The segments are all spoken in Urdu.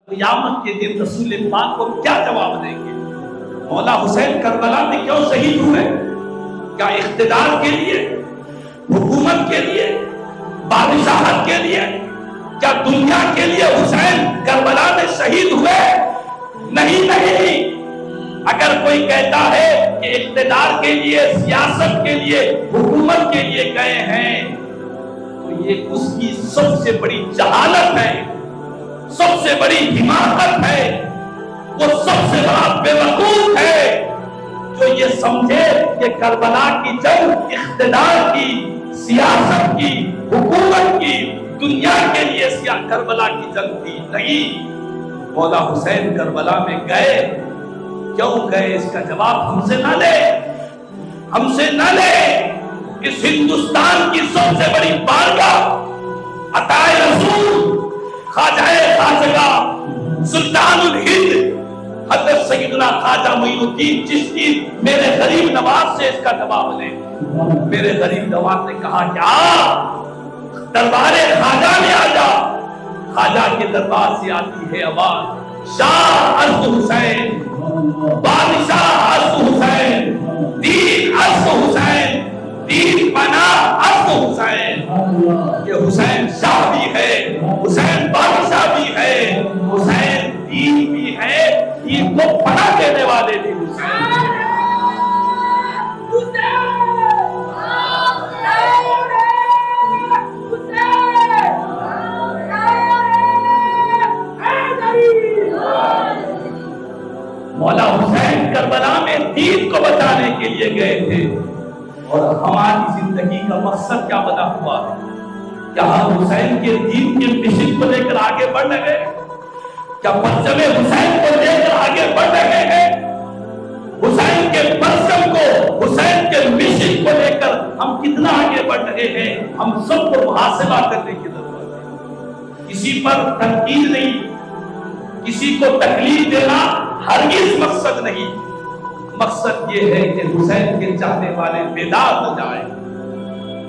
قیامت کے دن رسول پاک کو کیا جواب دیں گے؟ مولا حسین کربلا میں کیوں شہید ہوئے؟ کیا اقتدار کے لیے، حکومت کے لیے، بادشاہت کے لیے، کیا دنیا کے لیے حسین کربلا میں شہید ہوئے؟ نہیں نہیں۔ اگر کوئی کہتا ہے کہ اقتدار کے لیے، سیاست کے لیے، حکومت کے لیے گئے ہیں تو یہ اس کی سب سے بڑی جہالت ہے، سب سے بڑی حماقت ہے، وہ سب سے بڑا بے وقوف ہے جو یہ سمجھے کہ کربلا کی جنگ اقتدار کی، سیاست کی، حکومت کی، دنیا کے لیے کربلا کی جنگ تھی۔ نہیں، مولا حسین کربلا میں گئے، کیوں گئے اس کا جواب ہم سے نہ لے، ہم سے نہ لے۔ اس ہندوستان کی سب سے بڑی بارگاہ عطائے رسول خواجہ خواجہ سلطان الہند حضرت سیدنا خواجہ معین الدین چشتی میرے غریب نواز سے اس کا جواب لے۔ میرے غریب نواز نے کہا کہ دربار خواجہ میں آ جا۔ خواجہ کے دربار سے آتی ہے آواز، شاہ عرض حسین، بادشاہ عرض حسین، دین عرض حسین، دین پناہ عرض حسین۔ یہ حسین شاہ بھی ہے، حسین بادشاہ بھی ہے، حسین دین بھی ہے، دین کو پناہ دینے والے بھی حسین۔ مولا حسین کربلا میں دین کو بچانے کے لیے گئے تھے، اور ہماری زندگی کا مقصد کیا بنا ہوا ہے؟ کیا ہم حسین کے دین کے مشن کو لے کر آگے بڑھ رہے ہیں؟ کیا پرچم حسین کو لے کر آگے بڑھ رہے ہیں؟ حسین کے پرچم کو، حسین کے مشن کو لے کر ہم کتنا آگے بڑھ رہے ہیں؟ ہم سب کو محاسبہ کرنے کی ضرورت ہے۔ کسی پر تنقید نہیں، کسی کو تکلیف دینا ہرگز مقصد نہیں۔ مقصد یہ ہے کہ حسین کے چاہنے والے بیدار ہو جائیں،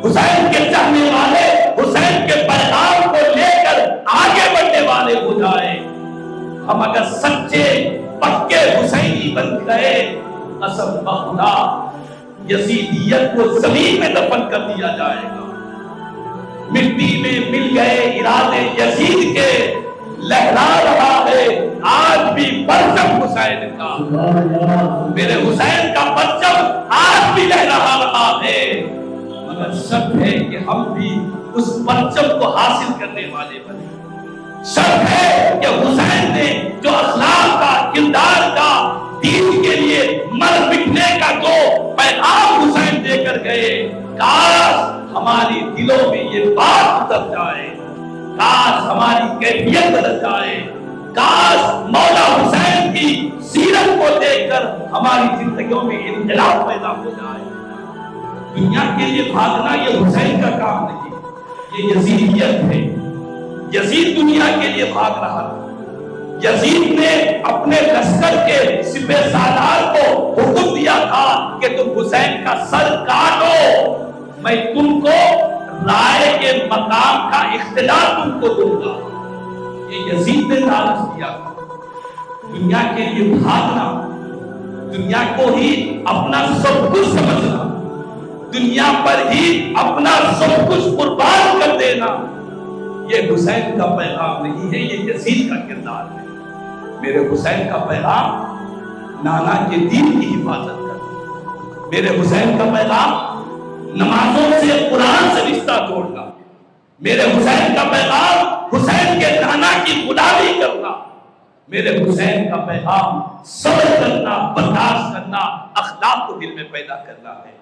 حسین کے چاہنے والے حسین کے پیغام کو لے کر آگے بڑھنے والے ہو جائیں۔ ہم اگر سچے پکے حسینی بن گئے، قسم بخدا یزیدیت کو زمین میں دفن کر دیا جائے گا۔ مٹی میں مل گئے ارادے یزید کے، لہرا رہا ہے آج بھی پرچم حسین کا۔ میرے حسین کا پرچم آج بھی لہرا رہا ہے، مگر شک ہے کہ ہم بھی اس پرچم کو حاصل کرنے والے بنے۔ شک ہے کہ حسین نے جو اخلاق کا، کردار کا، دین کے لیے مر مٹنے کا جو پیغام حسین دے کر گئے، کاش ہماری دلوں میں یہ بات اتر جائے، کاش ہماری کیفیت بدل جائے، کاش مولا حسین کی سیرت کو دیکھ کر ہماری زندگیوں میں انقلاب پیدا ہو جائے۔ دنیا کے لیے بھاگنا یہ حسین کا کام نہیں، یہ یزیدیت ہے۔ یزید دنیا کے لیے بھاگ رہا تھا۔ یزید نے اپنے لشکر کے سپہ سالار کو حکم دیا تھا کہ تم حسین کا سر کاٹو، میں تم کو رائے کے مقام کا اختیار تم کو دوں گا۔ یہ یزید نے لالچ دیا۔ دنیا کے لیے بھاگنا، دنیا کو ہی اپنا سب کچھ سمجھنا، دنیا پر ہی اپنا سب کچھ قربان کر دینا، یہ حسین کا پیغام نہیں ہے، یہ یزید کا کردار ہے۔ میرے حسین کا پیغام نانا کے دین کی حفاظت کرنا، میرے حسین کا پیغام نمازوں سے، قرآن سے رشتہ توڑنا، میرے حسین کا پیغام حسین کے نانا کی غلامی کرنا، میرے حسین کا پیغام صبر کرنا، برداشت کرنا، اخلاق کو دل میں پیدا کرنا ہے۔